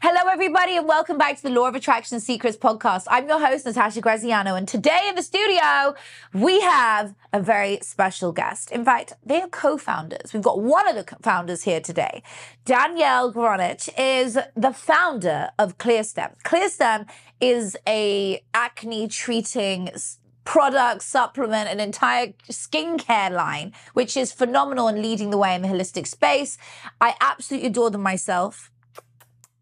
Hello, everybody, and welcome back to the Law of Attraction Secrets podcast. I'm your host, Natasha Graziano, and today in the studio, we have a very special guest. In fact, they are co-founders. We've got one of the founders here today. Danielle Gronich is the founder of ClearStem. ClearStem is a acne treating product, supplement, an entire skincare line, which is phenomenal and leading the way in the holistic space. I absolutely adore them myself.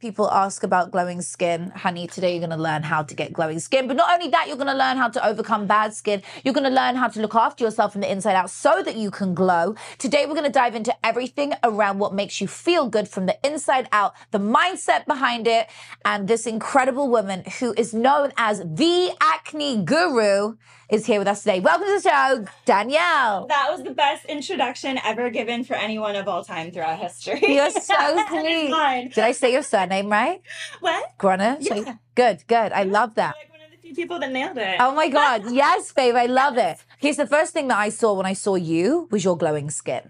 People ask about glowing skin. Honey, today you're going to learn how to get glowing skin. But not only that, you're going to learn how to overcome bad skin. You're going to learn how to look after yourself from the inside out so that you can glow. Today, we're going to dive into everything around what makes you feel good from the inside out, the mindset behind it, and this incredible woman who is known as the Acne Guru is here with us today. Welcome to the show, Danielle. That was the best introduction ever given for anyone of all time throughout history. You're so sweet. Did I say your surname right? What? Gronich? Yeah. Good. I love that. You're like one of the few people that nailed it. Oh my God. Yes, babe. I love it. Here's the first thing that I saw when I saw you was your glowing skin.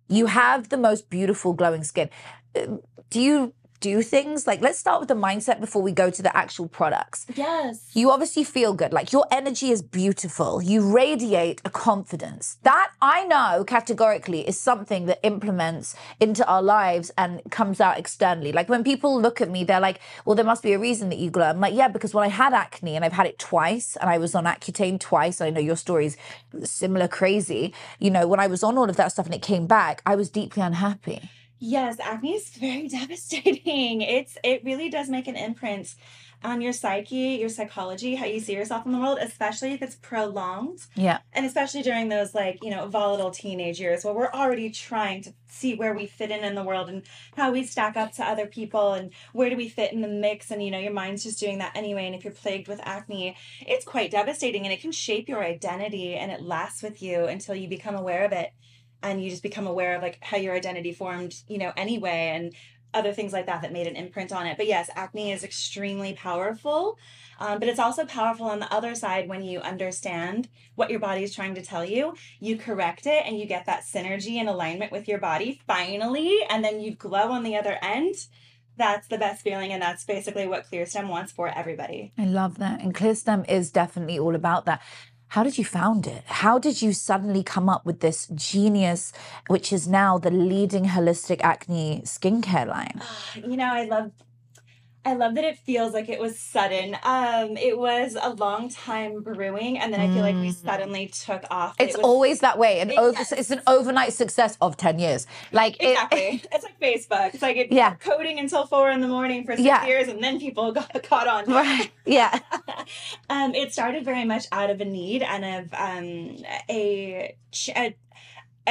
You have the most beautiful glowing skin. Do you do things like, let's start with the mindset before we go to the actual products. Yes. You obviously feel good. Like, your energy is beautiful. You radiate a confidence. That, I know categorically, is something that implements into our lives and comes out externally. Like, when people look at me, they're like, well, there must be a reason that you glow. I'm like, yeah, because when I had acne, and I've had it twice, and I was on Accutane twice, I know your story's similar crazy. You know, when I was on all of that stuff and it came back, I was deeply unhappy. Yes, acne is very devastating. It really does make an imprint on your psyche, your psychology, how you see yourself in the world, especially if it's prolonged. Yeah. And especially during those volatile teenage years where we're already trying to see where we fit in the world and how we stack up to other people and where do we fit in the mix. And, your mind's just doing that anyway. And if you're plagued with acne, it's quite devastating and it can shape your identity and it lasts with you until you become aware of it. And you just become aware of like how your identity formed, anyway, and other things like that made an imprint on it. But yes, acne is extremely powerful. But it's also powerful on the other side when you understand what your body is trying to tell you. You correct it and you get that synergy and alignment with your body finally. And then you glow on the other end. That's the best feeling. And that's basically what ClearStem wants for everybody. I love that. And ClearStem is definitely all about that. How did you found it? How did you suddenly come up with this genius, which is now the leading holistic acne skincare line? I love that it feels like it was sudden. It was a long time brewing, and then I feel like we suddenly took off. It's always that way. It's an overnight success of 10 years. Like exactly. It's like Facebook. It's like coding until 4 a.m. for 6 years, and then people got caught on. Right. Yeah. It started very much out of a need and of a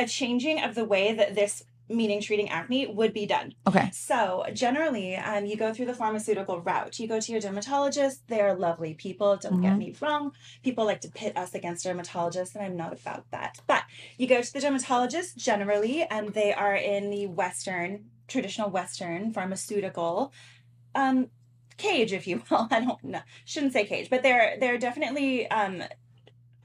changing of the way that this meaning treating acne would be done. Okay. So generally, you go through the pharmaceutical route. You go to your dermatologist. They are lovely people. Don't get me wrong. People like to pit us against dermatologists, and I'm not about that. But you go to the dermatologist generally, and they are in the traditional Western pharmaceutical cage, if you will. I don't know. Shouldn't say cage, but they're definitely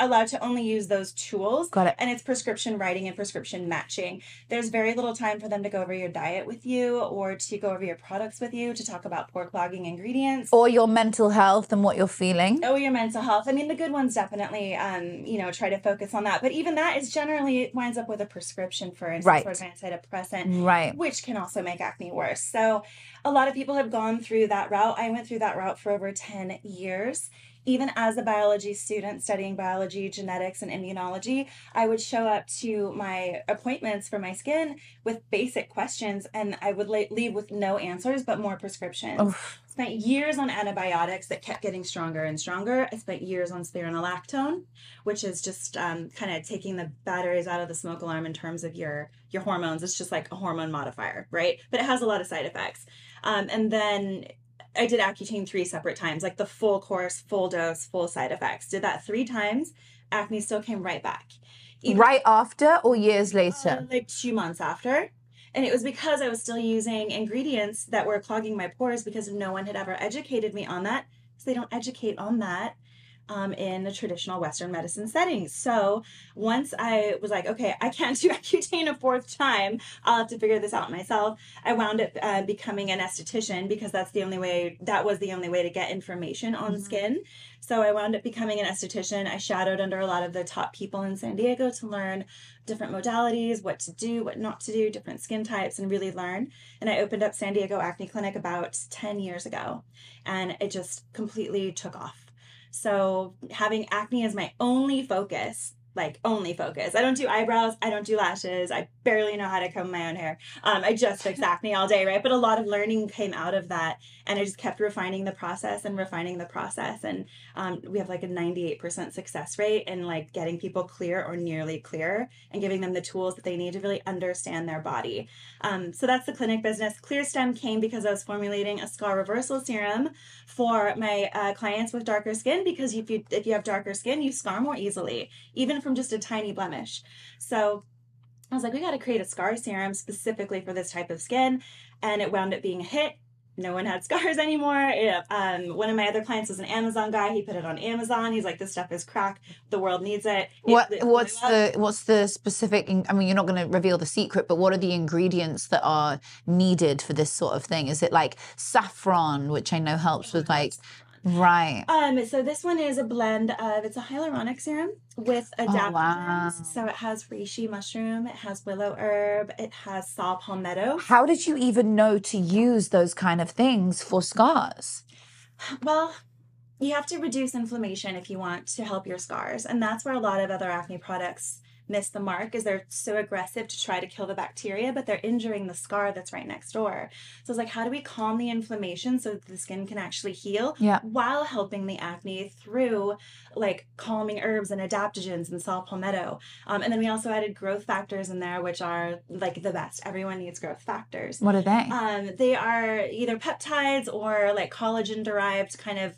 allowed to only use those tools. Got it. And it's prescription writing and prescription matching. There's very little time for them to go over your diet with you or to go over your products with you, to talk about pore clogging ingredients. Or your mental health and what you're feeling. Oh, your mental health. I mean, the good ones definitely, try to focus on that. But even that is generally, it winds up with a prescription for some sort of antidepressant, right, which can also make acne worse. So a lot of people have gone through that route. I went through that route for over 10 years. Even as a biology student studying biology, genetics, and immunology, I would show up to my appointments for my skin with basic questions, and I would leave with no answers, but more prescriptions. Oof. Spent years on antibiotics that kept getting stronger and stronger. I spent years on spironolactone, which is just kind of taking the batteries out of the smoke alarm in terms of your hormones. It's just like a hormone modifier, right? But it has a lot of side effects. And then I did Accutane 3 separate times, like the full course, full dose, full side effects. Did that 3 times. Acne still came right back. Right after or years later? Like 2 months after. And it was because I was still using ingredients that were clogging my pores because no one had ever educated me on that. So they don't educate on that. in a traditional Western medicine setting. So once I was like, okay, I can't do Accutane a fourth time, I'll have to figure this out myself. I wound up becoming an esthetician because that was the only way to get information on skin. So I wound up becoming an esthetician. I shadowed under a lot of the top people in San Diego to learn different modalities, what to do, what not to do, different skin types, and really learn. And I opened up San Diego Acne Clinic about 10 years ago, and it just completely took off. So having acne as my only focus, like only focus. I don't do eyebrows. I don't do lashes. I barely know how to comb my own hair. I just fix acne all day, right? But a lot of learning came out of that. And I just kept refining the process and refining the process. And we have like a 98% success rate in like getting people clear or nearly clear and giving them the tools that they need to really understand their body. So that's the clinic business. ClearStem came because I was formulating a scar reversal serum for my clients with darker skin, because if you have darker skin, you scar more easily, even from just a tiny blemish. So I was like, we got to create a scar serum specifically for this type of skin. And it wound up being a hit. No one had scars anymore. One of my other clients was an Amazon guy. He put it on Amazon. He's like, this stuff is crack. The world needs it. What's the specific, I mean, you're not going to reveal the secret, but what are the ingredients that are needed for this sort of thing? Is it like saffron, which I know helps with like, right. So this one is a blend of, it's a hyaluronic serum with adaptogens. Wow. So it has reishi mushroom, it has willow herb, it has saw palmetto. How did you even know to use those kind of things for scars? Well, you have to reduce inflammation if you want to help your scars. And that's where a lot of other acne products miss the mark, is they're so aggressive to try to kill the bacteria, but they're injuring the scar that's right next door. So it's like, how do we calm the inflammation so that the skin can actually heal while helping the acne through like calming herbs and adaptogens and saw palmetto. And then we also added growth factors in there, which are like the best. Everyone needs growth factors. What are they? They are either peptides or like collagen derived kind of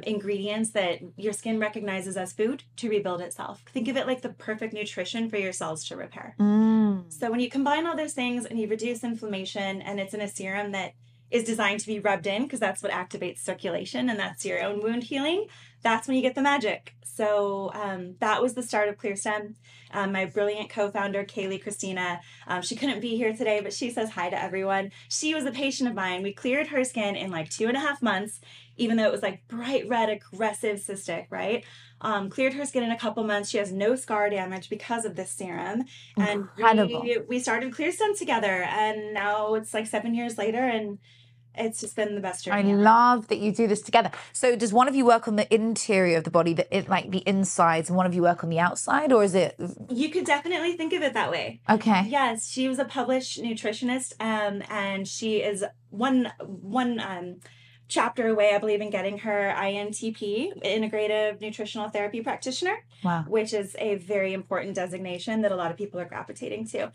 ingredients that your skin recognizes as food to rebuild itself. Think of it like the perfect nutrition for your cells to repair. So when you combine all those things and you reduce inflammation, and it's in a serum that is designed to be rubbed in, because that's what activates circulation and that's your own wound healing, that's when you get the magic. So that was the start of ClearStem. My brilliant co-founder, Kaylee Christina, she couldn't be here today, but she says hi to everyone. She was a patient of mine. We cleared her skin in like 2.5 months, even though it was like bright red, aggressive cystic, right? Cleared her skin in a couple months. She has no scar damage because of this serum. Incredible. And we started ClearStem together, and now it's like 7 years later, and it's just been the best journey. I love that you do this together. So does one of you work on the interior of the body, like the insides, and one of you work on the outside, or is it? You could definitely think of it that way. Okay. Yes, she was a published nutritionist, and she is one chapter away, I believe, in getting her INTP, Integrative Nutritional Therapy Practitioner. Wow. Which is a very important designation that a lot of people are gravitating to.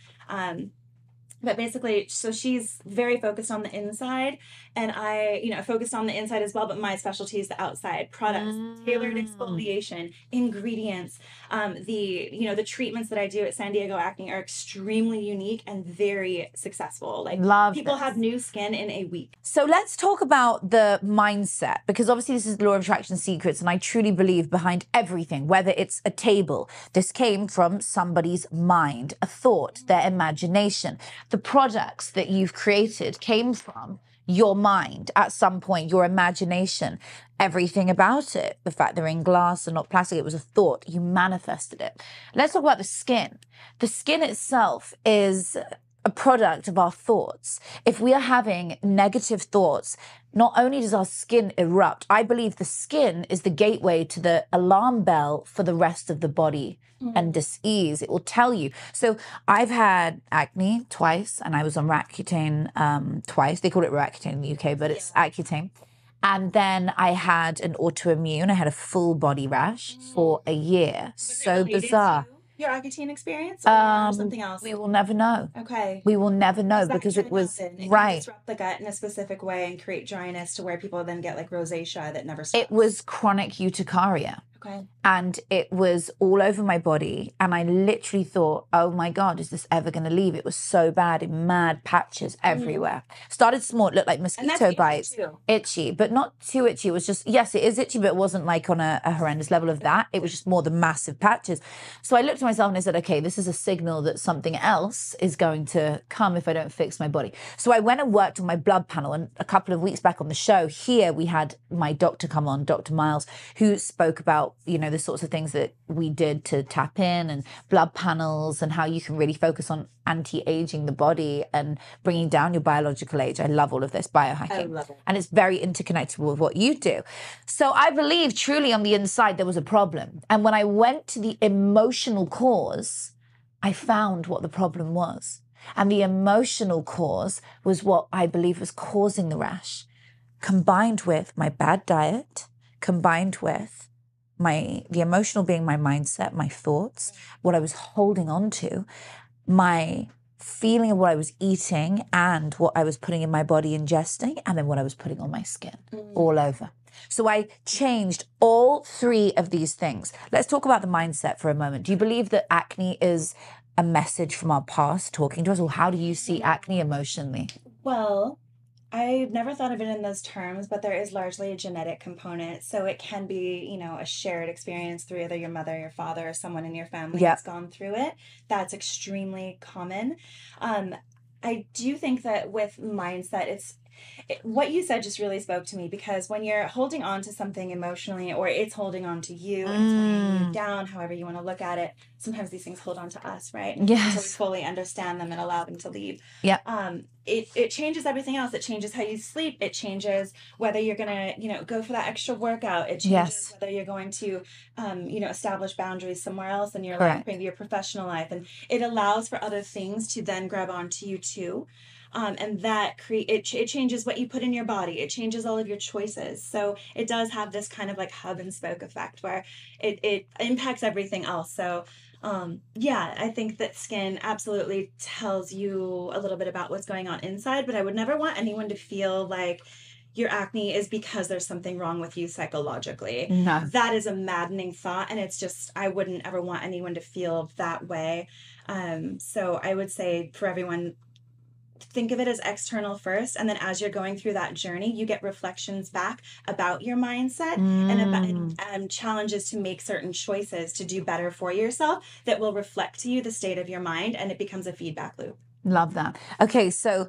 But basically, so she's very focused on the inside, and I, focused on the inside as well, but my specialty is the outside. Products, tailored exfoliation, ingredients. The treatments that I do at San Diego Acne are extremely unique and very successful. Like, people have new skin in a week. So let's talk about the mindset, because obviously this is the Law of Attraction Secrets, and I truly believe behind everything, whether it's a table, this came from somebody's mind, a thought, their imagination. The products that you've created came from your mind at some point, your imagination, everything about it. The fact they're in glass and not plastic, it was a thought. You manifested it. Let's talk about the skin. The skin itself is a product of our thoughts. If we are having negative thoughts, not only does our skin erupt, I believe the skin is the gateway to the alarm bell for the rest of the body and dis-ease. It will tell you. So I've had acne twice, and I was on Accutane twice. They call it Accutane in the UK, but it's Accutane. And then I had an autoimmune. I had a full body rash for a year. So bizarre. Your Accutane experience, or something else? We will never know. Okay. We will never know, because it was it right. Can disrupt the gut in a specific way and create dryness to where people then get like rosacea that never stops. It was chronic urticaria. Okay. And it was all over my body. And I literally thought, oh my God, is this ever going to leave? It was so bad, in mad patches everywhere. Started small, it looked like mosquito bites. Itchy, but not too itchy. It was just, yes, it is itchy, but it wasn't like on a horrendous level of that. It was just more the massive patches. So I looked at myself and I said, okay, this is a signal that something else is going to come if I don't fix my body. So I went and worked on my blood panel. And a couple of weeks back on the show here, we had my doctor come on, Dr. Miles, who spoke about, you know, the sorts of things that we did to tap in, and blood panels, and how you can really focus on anti-aging the body and bringing down your biological age. I love all of this biohacking. I love it. And it's very interconnected with what you do. So I believe truly on the inside there was a problem. And when I went to the emotional cause, I found what the problem was. And the emotional cause was what I believe was causing the rash, combined with my bad diet, combined with the emotional being my mindset, my thoughts, what I was holding on to, my feeling of what I was eating and what I was putting in my body, ingesting, and then what I was putting on my skin, all over. So I changed all three of these things. Let's talk about the mindset for a moment. Do you believe that acne is a message from our past talking to us, or how do you see acne emotionally? Well, I've never thought of it in those terms, but there is largely a genetic component. So it can be, you know, a shared experience through either your mother, your father, or someone in your family that's gone through it. That's extremely common. I do think that with mindset, what you said just really spoke to me, because when you're holding on to something emotionally, or it's holding on to you and it's weighing you down, however you want to look at it, sometimes these things hold on to us, right? Yes. Until we fully understand them and allow them to leave. Yeah. It changes everything else. It changes how you sleep. It changes whether you're going to, you know, go for that extra workout. It changes whether you're going to, you know, establish boundaries somewhere else in your life, maybe your professional life. And it allows for other things to then grab onto you too. And that it changes what you put in your body. It changes all of your choices. So it does have this kind of like hub and spoke effect where it impacts everything else. So yeah, I think that skin absolutely tells you a little bit about what's going on inside, but I would never want anyone to feel like your acne is because there's something wrong with you psychologically. No. That is a maddening thought. And it's just, I wouldn't ever want anyone to feel that way. So I would say for everyone, think of it as external first, and then as you're going through that journey, you get reflections back about your mindset and challenges to make certain choices to do better for yourself that will reflect to you the state of your mind, and it becomes a feedback loop. Love that. Okay, so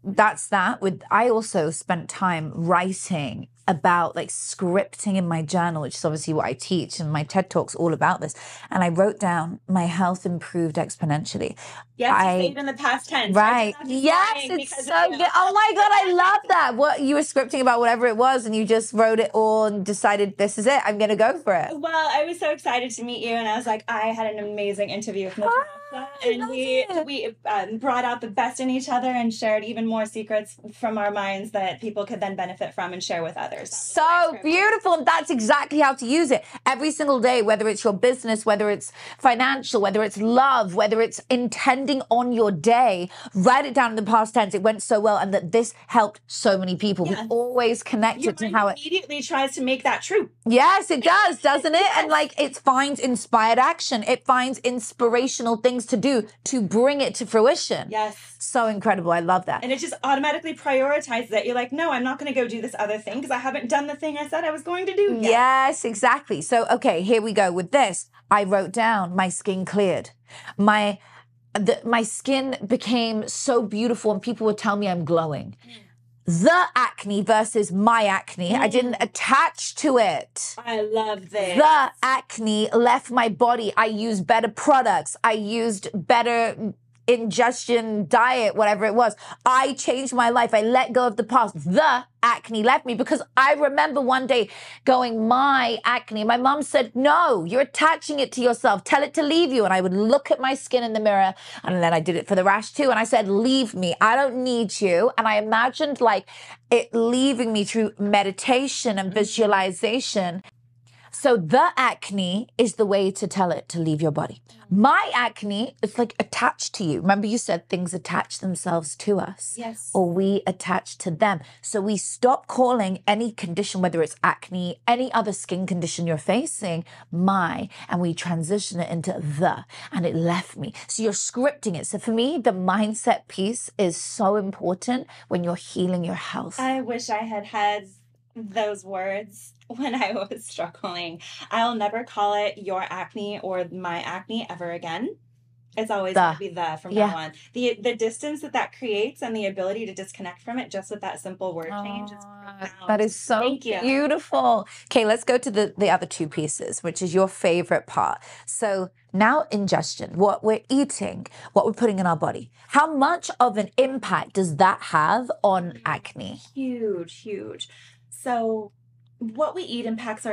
that's that. I also spent time writing about, like, scripting in my journal, which is obviously what I teach, and my TED Talk's all about this. And I wrote down, my health improved exponentially. Yes, you say it in the past tense. Right. Yes, it's so good. Oh my God, I love that. What you were scripting about, whatever it was, and you just wrote it all and decided, this is it, I'm going to go for it. Well, I was so excited to meet you, and I was like, I had an amazing interview with Natasha, and we brought out the best in each other and shared even more secrets from our minds that people could then benefit from and share with others. So beautiful, and that's exactly how to use it every single day, whether it's your business, whether it's financial, whether it's love, whether it's intending on your day. Write it down in the past tense. It went so well, and that this helped so many people. Yes. We've always connected to how it immediately tries to make that true. Yes, it does, doesn't it? Yes. And like, it finds inspired action. It finds inspirational things to do to bring it to fruition. Yes. So incredible. I love that. And it just automatically prioritizes it. You're like, no, I'm not going to go do this other thing because I haven't done the thing I said I was going to do yet. Yes, exactly. So, okay, here we go with this. I wrote down, my skin cleared. My skin became so beautiful, and people would tell me I'm glowing. The acne versus my acne. I didn't attach to it. I love this. The acne left my body. I used better products. I used better ingestion, diet, whatever it was. I changed my life. I let go of the past. The acne left me, because I remember one day going, my acne. My mom said, no, you're attaching it to yourself. Tell it to leave you. And I would look at my skin in the mirror, and then I did it for the rash too. And I said, leave me. I don't need you. And I imagined like it leaving me through meditation and visualization. So the acne is the way to tell it to leave your body. My acne is like attached to you. Remember you said things attach themselves to us. Yes. Or we attach to them. So we stop calling any condition, whether it's acne, any other skin condition you're facing, and we transition it into the, and it left me. So you're scripting it. So for me, the mindset piece is so important when you're healing your health. I wish I had those words when I was struggling. I'll never call it your acne or my acne ever again. It's always going to be the from now on. The distance that creates and the ability to disconnect from it just with that simple word change is profound. That is so beautiful. Okay, let's go to the other two pieces, which is your favorite part. So now ingestion, what we're eating, what we're putting in our body. How much of an impact does that have on acne? Huge, huge. So what we eat impacts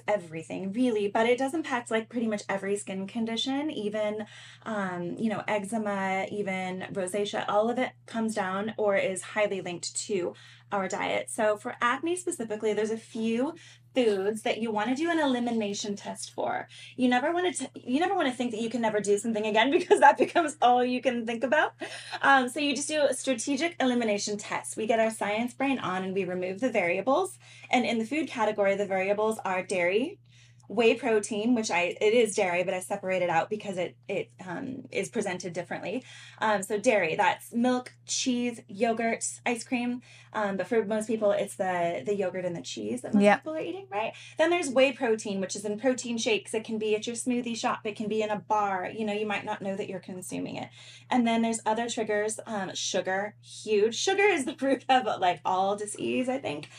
everything really, but it does impact like pretty much every skin condition, even eczema, even rosacea. All of it comes down or is highly linked to our diet. So for acne specifically, there's a few foods that you want to do an elimination test for. You never want to think that you can never do something again, because that becomes all you can think about. So you just do a strategic elimination test. We get our science brain on and we remove the variables. And in the food category, the variables are dairy, whey protein, which it is dairy, but I separate it out because it is presented differently. So dairy, that's milk, cheese, yogurt, ice cream. But for most people, it's the yogurt and the cheese that most people are eating, right? Then there's whey protein, which is in protein shakes. It can be at your smoothie shop. It can be in a bar. You might not know that you're consuming it. And then there's other triggers. Sugar, huge. Sugar is the root of like all disease, I think.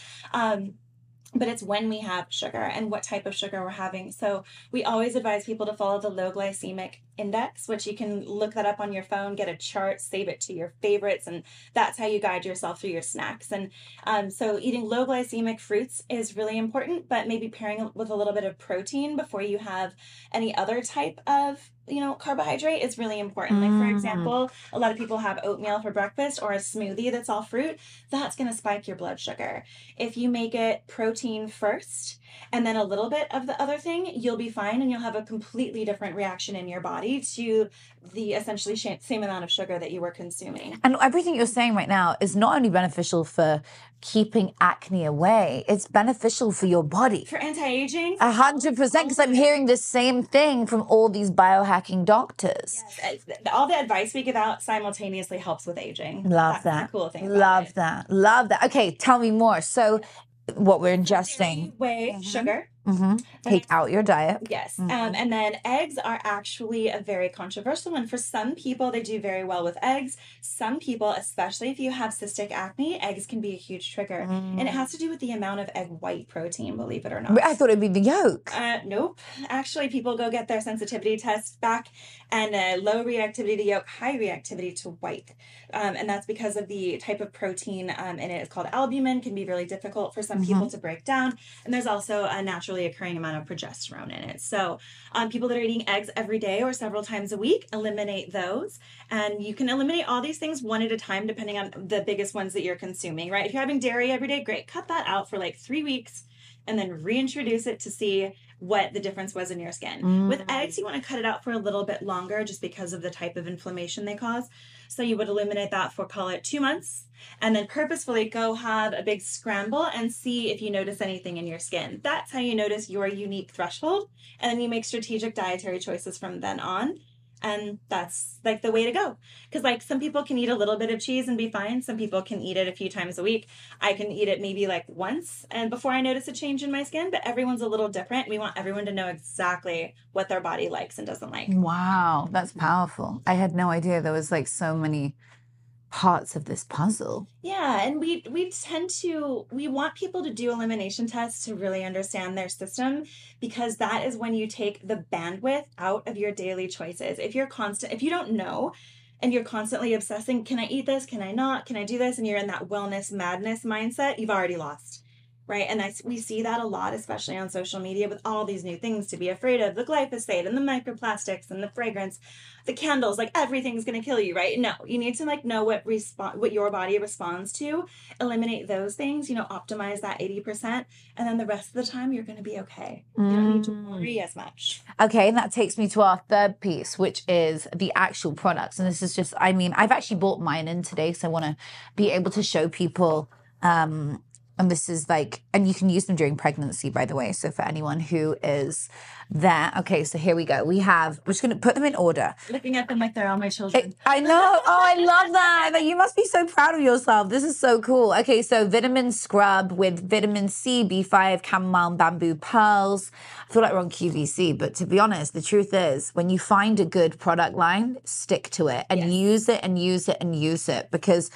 But it's when we have sugar and what type of sugar we're having. So we always advise people to follow the low glycemic index, which you can look that up on your phone, get a chart, save it to your favorites, and that's how you guide yourself through your snacks. And so eating low glycemic fruits is really important, but maybe pairing it with a little bit of protein before you have any other type of carbohydrate is really important. Like, for example, a lot of people have oatmeal for breakfast or a smoothie that's all fruit. That's going to spike your blood sugar. If you make it protein first and then a little bit of the other thing, you'll be fine, and you'll have a completely different reaction in your body to the essentially same amount of sugar that you were consuming. And everything you're saying right now is not only beneficial for keeping acne away, it's beneficial for your body. For anti-aging? 100%, because I'm hearing the same thing from all these biohacking doctors. Yes, all the advice we give out simultaneously helps with aging. Love That's the cool thing about Love it. that. Love that. Okay, tell me more. So what we're ingesting. Whey, sugar. Take out your diet. Yes. And then eggs are actually a very controversial one. For some people, they do very well with eggs. Some people, especially if you have cystic acne, eggs can be a huge trigger. And it has to do with the amount of egg white protein, believe it or not. I thought it'd be the yolk. Nope. Actually, people go get their sensitivity test back, and low reactivity to yolk, high reactivity to white. And that's because of the type of protein in it. It's called albumin, can be really difficult for some people to break down. And there's also a naturally occurring amount of progesterone in it. So people that are eating eggs every day or several times a week, eliminate those. And you can eliminate all these things one at a time, depending on the biggest ones that you're consuming, right? If you're having dairy every day, great. Cut that out for like 3 weeks and then reintroduce it to see what the difference was in your skin. With eggs, you want to cut it out for a little bit longer just because of the type of inflammation they cause. So you would eliminate that for, call it 2 months, and then purposefully go have a big scramble and see if you notice anything in your skin. That's how you notice your unique threshold. And then you make strategic dietary choices from then on. And that's like the way to go. Because like some people can eat a little bit of cheese and be fine. Some people can eat it a few times a week. I can eat it maybe like once and before I notice a change in my skin, but everyone's a little different. We want everyone to know exactly what their body likes and doesn't like. Wow, that's powerful. I had no idea there was like so many parts of this puzzle. Yeah, and we want people to do elimination tests to really understand their system, because that is when you take the bandwidth out of your daily choices. If you don't know and you're constantly obsessing, can I eat this? Can I not? Can I do this? And you're in that wellness madness mindset, you've already lost. right? And we see that a lot, especially on social media, with all these new things to be afraid of, the glyphosate and the microplastics and the fragrance, the candles, like everything's going to kill you, right? No, you need to like know what your body responds to, eliminate those things, optimize that 80%, and then the rest of the time you're going to be okay. You don't need to worry as much. Okay, and that takes me to our third piece, which is the actual products. And this is just, I mean, I've actually bought mine in today, so I want to be able to show people. And this is like, and you can use them during pregnancy, by the way. So for anyone who is there. Okay, so here we go. We're just going to put them in order. Looking at them like they're all my children. I know. Oh, I love that. Like, you must be so proud of yourself. This is so cool. Okay, so vitamin scrub with vitamin C, B5, chamomile, and bamboo pearls. I feel like we're on QVC, but to be honest, the truth is when you find a good product line, stick to it and use it and use it and use it, because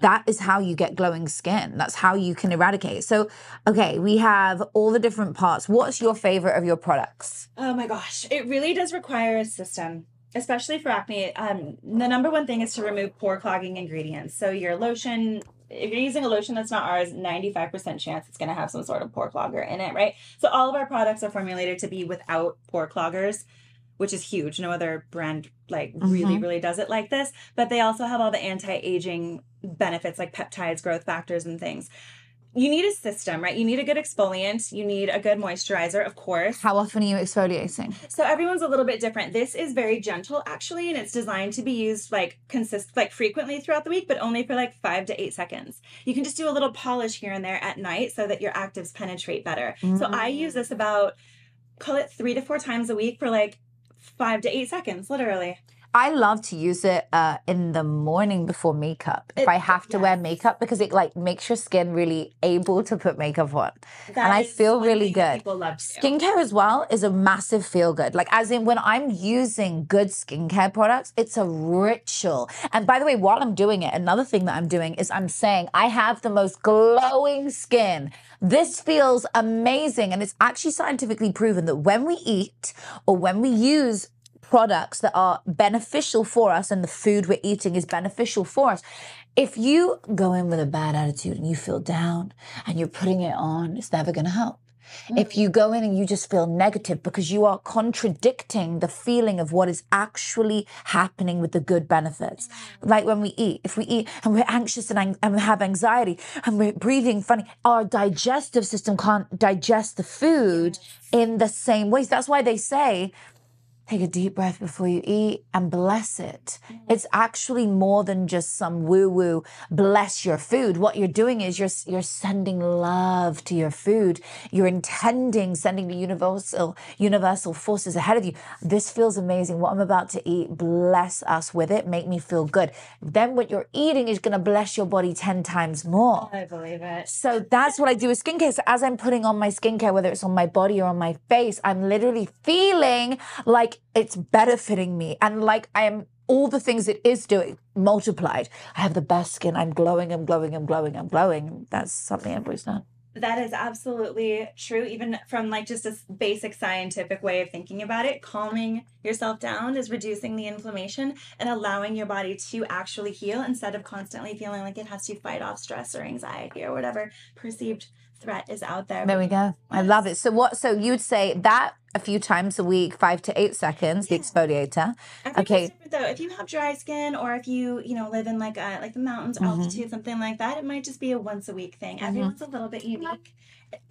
that is how you get glowing skin. That's how you can eradicate. So, okay, we have all the different parts. What's your favorite of your products? Oh my gosh, it really does require a system, especially for acne. The number one thing is to remove pore clogging ingredients. So your lotion, if you're using a lotion that's not ours, 95% chance it's going to have some sort of pore clogger in it, right? So all of our products are formulated to be without pore cloggers, which is huge. No other brand really does it like this. But they also have all the anti-aging benefits like peptides, growth factors, and things. You need a system, right? You need a good exfoliant. You need a good moisturizer, of course. How often are you exfoliating? So everyone's a little bit different. This is very gentle, actually, and it's designed to be used frequently throughout the week, but only for 5 to 8 seconds. You can just do a little polish here and there at night so that your actives penetrate better. So I use this call it 3 to 4 times a week for 5 to 8 seconds, literally. I love to use it in the morning before makeup. If I have to wear makeup, because it makes your skin really able to put makeup on. And I feel really good. People love to. Skincare as well is a massive feel good. As in when I'm using good skincare products, it's a ritual. And by the way, while I'm doing it, another thing that I'm doing is I'm saying I have the most glowing skin. This feels amazing. And it's actually scientifically proven that when we eat or when we use products that are beneficial for us and the food we're eating is beneficial for us. If you go in with a bad attitude and you feel down and you're putting it on, it's never going to help. If you go in and you just feel negative because you are contradicting the feeling of what is actually happening with the good benefits. Like when we eat, if we eat and we're anxious and we have anxiety and we're breathing funny, our digestive system can't digest the food in the same ways. That's why they say, take a deep breath before you eat and bless it. It's actually more than just some woo-woo bless your food. What you're doing is you're sending love to your food. You're sending the universal forces ahead of you. This feels amazing. What I'm about to eat, bless us with it. Make me feel good. Then what you're eating is going to bless your body 10 times more. I believe it. So that's what I do with skincare. So as I'm putting on my skincare, whether it's on my body or on my face, I'm literally feeling like it's benefiting me, and I am all the things it is doing multiplied. I have the best skin. I'm glowing. I'm glowing. I'm glowing. I'm glowing. That's something everybody's done. That is absolutely true. Even from just a basic scientific way of thinking about it, calming yourself down is reducing the inflammation and allowing your body to actually heal instead of constantly feeling like it has to fight off stress or anxiety or whatever perceived threat is out there. There we go. I love it. So you would say that a few times a week, 5 to 8 seconds, the exfoliator. Okay. Different though. If you have dry skin or if you live in the mountains, altitude, something like that, it might just be a once a week thing. Everyone's a little bit unique.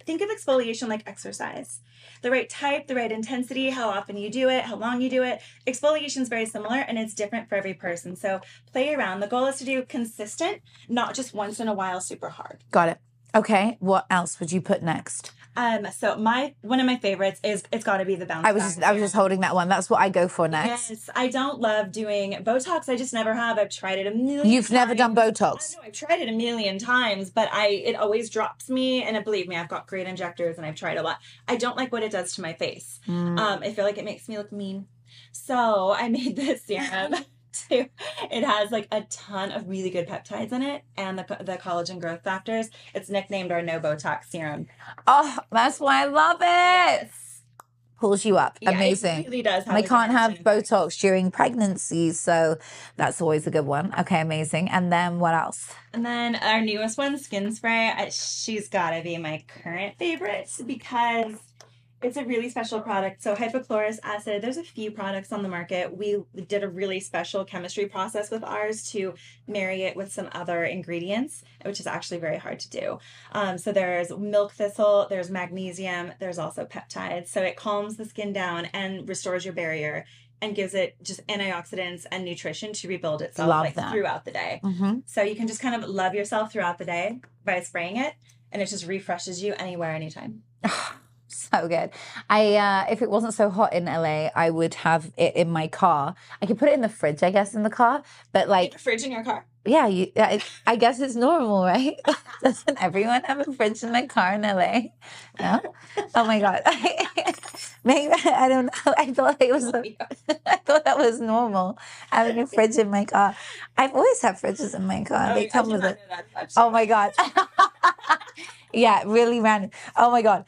Think of exfoliation like exercise. The right type, the right intensity, how often you do it, how long you do it. Exfoliation is very similar and it's different for every person. So play around. The goal is to do consistent, not just once in a while super hard. Got it. Okay, what else would you put next? So one of my favorites is it's got to be the bounce. I was just holding that one. That's what I go for next. Yes, I don't love doing Botox. I just never have. I've tried it a million. You've never done Botox? No, I've tried it a million times, but it always drops me. And believe me, I've got great injectors and I've tried a lot. I don't like what it does to my face. I feel like it makes me look mean. So I made this serum. It has a ton of really good peptides in it and the collagen growth factors. It's nicknamed our no Botox serum. Oh, that's why I love it. Yes. Pulls you up. Yeah, Amazing. it really does have And I like, can't an have instant effect. Botox during pregnancy, so that's always a good one. Okay, amazing. And then what else? And then our newest one, Skin Spray. She's got to be my current favorite because it's a really special product. So hypochlorous acid, there's a few products on the market. We did a really special chemistry process with ours to marry it with some other ingredients, which is actually very hard to do. So there's milk thistle, there's magnesium, there's also peptides. So it calms the skin down and restores your barrier and gives it just antioxidants and nutrition to rebuild itself Love that. throughout the day. So you can just kind of love yourself throughout the day by spraying it, and it just refreshes you anywhere, anytime. So good. I if it wasn't so hot in LA, I would have it in my car. I could put it in the fridge, I guess, in the car. But like, a fridge in your car? Yeah, I guess it's normal, right? Doesn't everyone have a fridge in their car in LA? No? Oh my God. Maybe, I don't know. I thought it was, I thought that was normal, having a fridge in my car. I've always had fridges in my car. They come with it. Oh my God. Yeah, really random. Oh my God.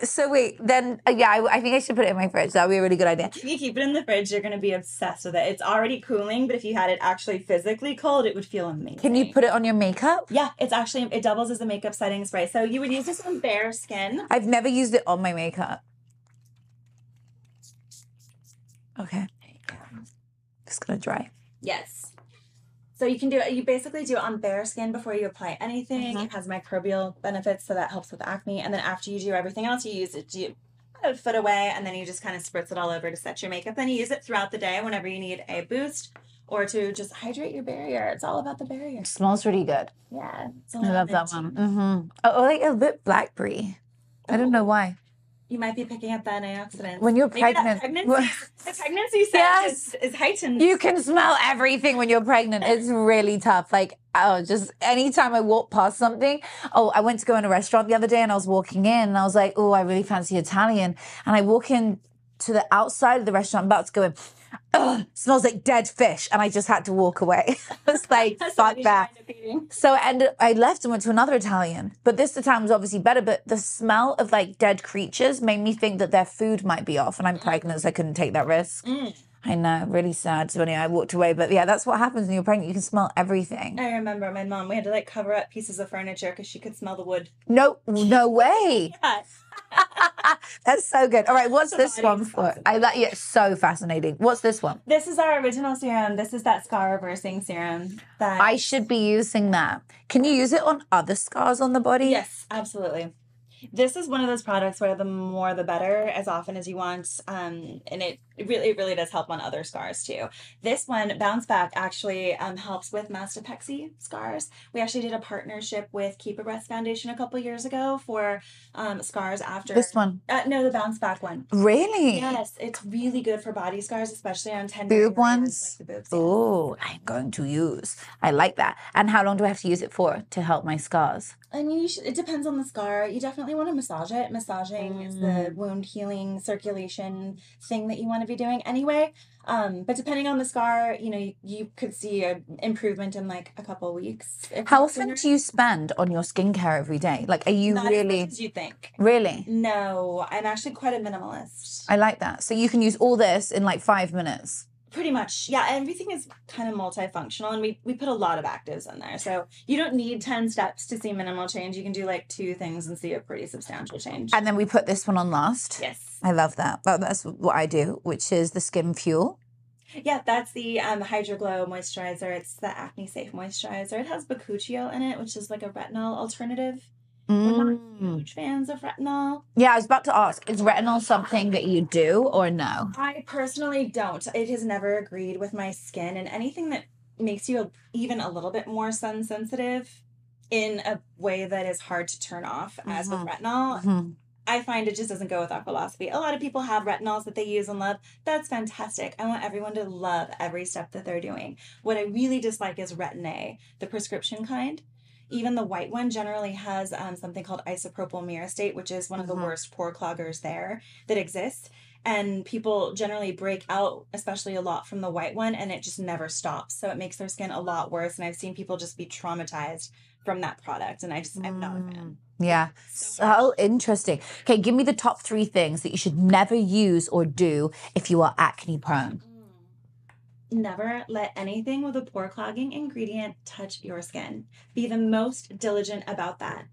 So wait, then yeah, I think I should put it in my fridge. That would be a really good idea. If you keep it in the fridge, you're gonna be obsessed with it. It's already cooling, but if you had it actually physically cold, it would feel amazing. Can you put it on your makeup? Yeah, it doubles as a makeup setting spray. So you would use this on bare skin. I've never used it on my makeup. Okay. Just gonna dry. Yes. So you can do it. You basically do it on bare skin before you apply anything. It has microbial benefits, so that helps with acne. And then after you do everything else, you use it. You put a foot away, and then you just kind of spritz it all over to set your makeup. Then you use it throughout the day whenever you need a boost or to just hydrate your barrier. It's all about the barrier. It smells really good. Yeah, I love that one. Oh, like a bit blackberry. I don't know why. You might be picking up the antioxidants. When you're Maybe pregnant. the pregnancy scent is heightened. You can smell everything when you're pregnant. It's really tough. Like, oh, just anytime I walk past something. Oh, I went to go in a restaurant the other day and I was walking in and I was like, oh, I really fancy Italian. And I walk in to the outside of the restaurant, I'm about to go in. Oh, smells like dead fish, and I just had to walk away. I was like, fuck that. So I left and went to another Italian, but this Italian was obviously better, but the smell of like dead creatures made me think that their food might be off, and I'm pregnant, so I couldn't take that risk. I know, really sad. So anyway, I walked away, but yeah, that's what happens when you're pregnant. You can smell everything. I remember my mom, we had to like cover up pieces of furniture because she could smell the wood. No way. Yeah. That's so good. All right, what's this one for? I like it. So fascinating. What's this one? This is our original serum. This is that scar reversing serum. That I should be using that. Can you use it on other scars on the body? Yes, absolutely. This is one of those products where the more the better, as often as you want, and it really does help on other scars too. This one, Bounce Back, actually helps with mastopexy scars. We actually did a partnership with Keep a Breath Foundation a couple years ago for scars after. This one? No, the Bounce Back one. Really? Yes, it's really good for body scars, especially on tender boob ones. like the boobs. Oh, I'm going to use. I like that. And how long do I have to use it for to help my scars? I mean, it depends on the scar. You definitely want to massage it. Massaging is the wound healing circulation thing that you want to be doing anyway. But depending on the scar, you could see an improvement in like a couple of weeks. How often do you spend on your skincare every day? Like, are you Not really? as much as you think. Really? No, I'm actually quite a minimalist. I like that. So you can use all this in like 5 minutes. Pretty much. Yeah, everything is kind of multifunctional, and we put a lot of actives in there. So you don't need 10 steps to see minimal change. You can do like 2 things and see a pretty substantial change. And then we put this one on last. Yes. I love that. Well, that's what I do, which is the Skin Fuel. Yeah, that's the Hydroglow moisturizer. It's the acne safe moisturizer. It has bakuchiol in it, which is like a retinol alternative. We're not huge fans of retinol. Yeah, I was about to ask, is retinol something that you do or no? I personally don't. It has never agreed with my skin, and anything that makes you even a little bit more sun sensitive in a way that is hard to turn off, as with retinol, I find it just doesn't go with our philosophy. A lot of people have retinols that they use and love. That's fantastic. I want everyone to love every step that they're doing. What I really dislike is Retin-A, the prescription kind. Even the white one generally has something called isopropyl myristate, which is one of the worst pore cloggers there that exists. And people generally break out, especially a lot from the white one, and it just never stops. So it makes their skin a lot worse. And I've seen people just be traumatized from that product. And I'm not a fan. Yeah. So interesting. Okay, give me the top 3 things that you should never use or do if you are acne prone. Never let anything with a pore clogging ingredient touch your skin. Be the most diligent about that.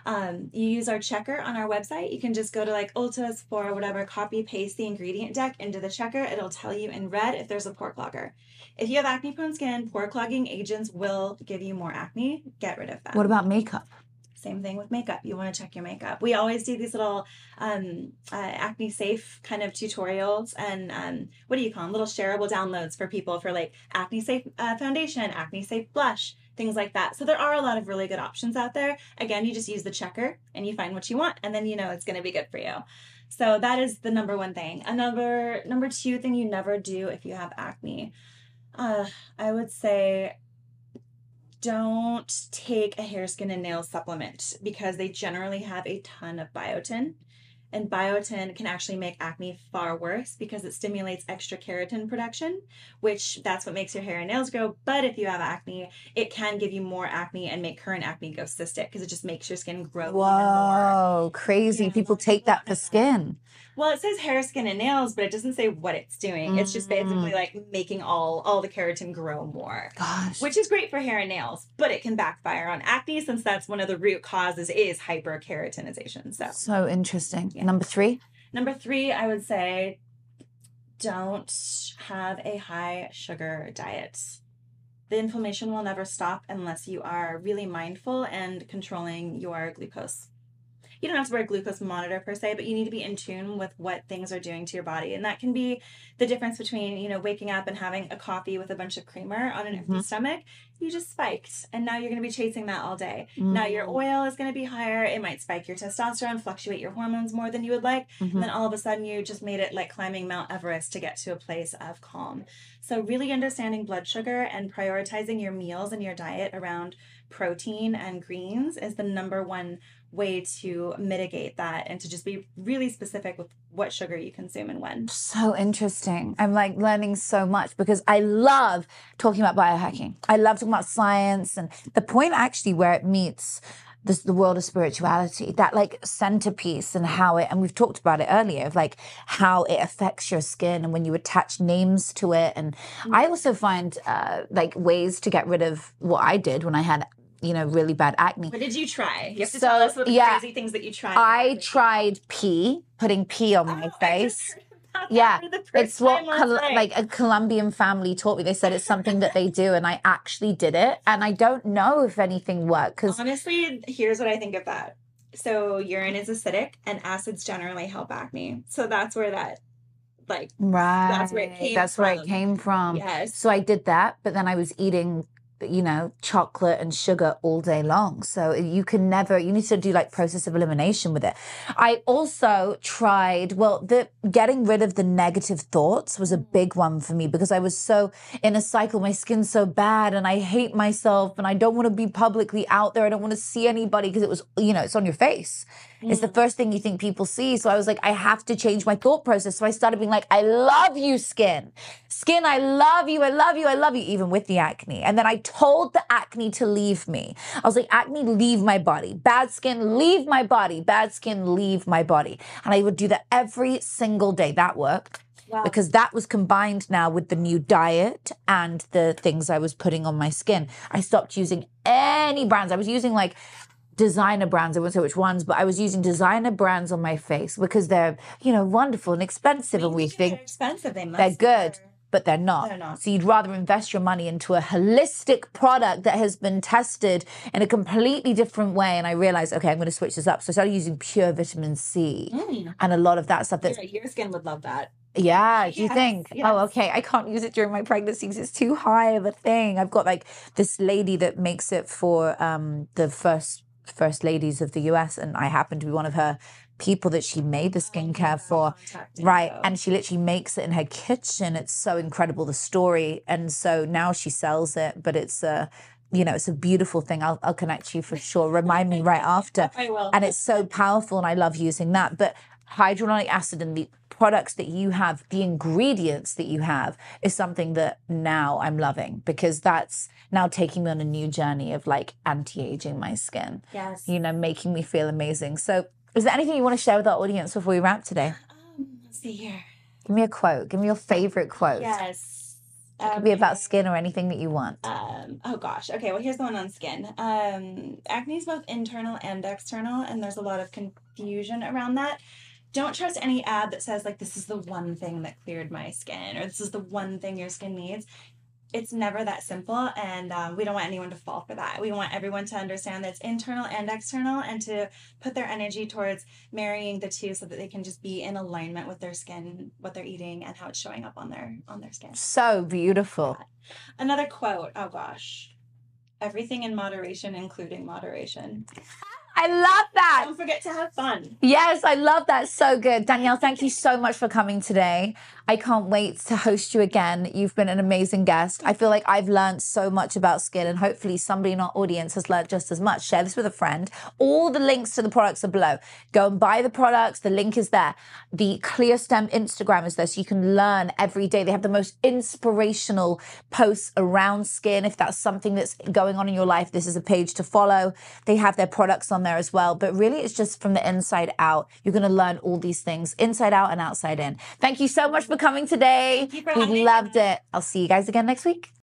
You use our checker on our website. You can just go to like Ulta, Sephora, whatever, copy, paste the ingredient deck into the checker. It'll tell you in red if there's a pore clogger. If you have acne prone skin, pore clogging agents will give you more acne. Get rid of them. What about makeup? Same thing with makeup. You want to check your makeup. We always do these little acne safe kind of tutorials and what do you call them? Little shareable downloads for people for like acne safe foundation, acne safe blush, things like that. So there are a lot of really good options out there. Again, you just use the checker and you find what you want, and then you know it's going to be good for you. So that is the number 1 thing. Number 2 thing you never do if you have acne. I would say don't take a hair, skin, and nail supplement because they generally have a ton of biotin. And biotin can actually make acne far worse because it stimulates extra keratin production, which that's what makes your hair and nails grow. But if you have acne, it can give you more acne and make current acne go cystic because it just makes your skin grow even more. Whoa, crazy. Yeah, People take that for skin. Well, it says hair, skin, and nails, but it doesn't say what it's doing. It's just basically like making all the keratin grow more. Gosh. Which is great for hair and nails, but it can backfire on acne since that's one of the root causes is hyperkeratinization. So interesting. Yeah. Number 3? Number 3, I would say don't have a high sugar diet. The inflammation will never stop unless you are really mindful and controlling your glucose. You don't have to wear a glucose monitor per se, but you need to be in tune with what things are doing to your body. And that can be the difference between, you know, waking up and having a coffee with a bunch of creamer on an empty stomach. You just spiked. And now you're going to be chasing that all day. Now your oil is going to be higher. It might spike your testosterone, fluctuate your hormones more than you would like. And then all of a sudden you just made it like climbing Mount Everest to get to a place of calm. So really understanding blood sugar and prioritizing your meals and your diet around protein and greens is the number 1 way to mitigate that and to just be really specific with what sugar you consume and when. So interesting. I'm like learning so much because I love talking about biohacking. I love talking about science and the point actually where it meets the world of spirituality, that like centerpiece and how it, and we've talked about it earlier, of like how it affects your skin and when you attach names to it. And I also find like ways to get rid of what I did when I had, you know, really bad acne. What did you try? You have to tell us what the crazy things that you tried. I tried putting pee on my face. Yeah, it's what like a Colombian family taught me. They said it's something that they do, and I actually did it. And I don't know if anything worked. Because honestly, here's what I think of that. So urine is acidic, and acids generally help acne. So that's where that, like, that's where it came from. Yes. So I did that, but then I was eating, you know, chocolate and sugar all day long. So you need to do like process of elimination with it. I also tried, getting rid of the negative thoughts was a big one for me because I was so in a cycle, my skin's so bad and I hate myself and I don't want to be publicly out there. I don't want to see anybody because it was, you know, it's on your face. It's the first thing you think people see. So I was like, I have to change my thought process. So I started being like, I love you, skin. Skin, I love you. I love you. I love you, even with the acne. And then I told the acne to leave me. I was like, acne, leave my body. Bad skin, leave my body. Bad skin, leave my body. And I would do that every single day. That worked. Wow. Because that was combined now with the new diet and the things I was putting on my skin. I stopped using any brands. I was using like designer brands. I won't say which ones, but I was using designer brands on my face because they're, you know, wonderful and expensive. And we think they're expensive. They're good, but they're not. They're not. So you'd rather invest your money into a holistic product that has been tested in a completely different way. And I realized, okay, I'm going to switch this up. So I started using pure vitamin C and a lot of that stuff. Your skin would love that. Yeah, do you think? Yes. Oh, okay. I can't use it during my pregnancy because it's too high of a thing. I've got like this lady that makes it for the first ladies of the US, and I happen to be one of her people that she made the skincare for. Right. And she literally makes it in her kitchen. It's so incredible, the story. And so now she sells it, but it's you know, it's a beautiful thing. I'll connect you for sure. Remind me right after. I will. And it's so powerful and I love using that. But hyaluronic acid and the products that you have, the ingredients that you have, is something that now I'm loving, because that's now taking me on a new journey of like anti-aging my skin. Yes. You know, making me feel amazing. So is there anything you want to share with our audience before we wrap today? Let's see here. Give me a quote. Give me your favorite quote. Yes. It could be about skin or anything that you want. Oh gosh. Okay, well here's the one on skin. Acne is both internal and external, and there's a lot of confusion around that. Don't trust any ad that says like this is the one thing that cleared my skin, or this is the one thing your skin needs. It's never that simple, and we don't want anyone to fall for that. We want everyone to understand that it's internal and external, and to put their energy towards marrying the two so that they can just be in alignment with their skin, what they're eating, and how it's showing up on their skin. So beautiful. Another quote. Oh gosh. Everything in moderation, including moderation. I love that. Don't forget to have fun. Yes, I love that. So good. Danielle, thank you so much for coming today. I can't wait to host you again. You've been an amazing guest. I feel like I've learned so much about skin, and hopefully somebody in our audience has learned just as much. Share this with a friend. All the links to the products are below. Go and buy the products. The link is there. The Clear Stem Instagram is there, so you can learn every day. They have the most inspirational posts around skin. If that's something that's going on in your life, this is a page to follow. They have their products on there as well. But really, it's just from the inside out. You're going to learn all these things inside out and outside in. Thank you so much for coming today. Thank you for having me. We loved it. I'll see you guys again next week.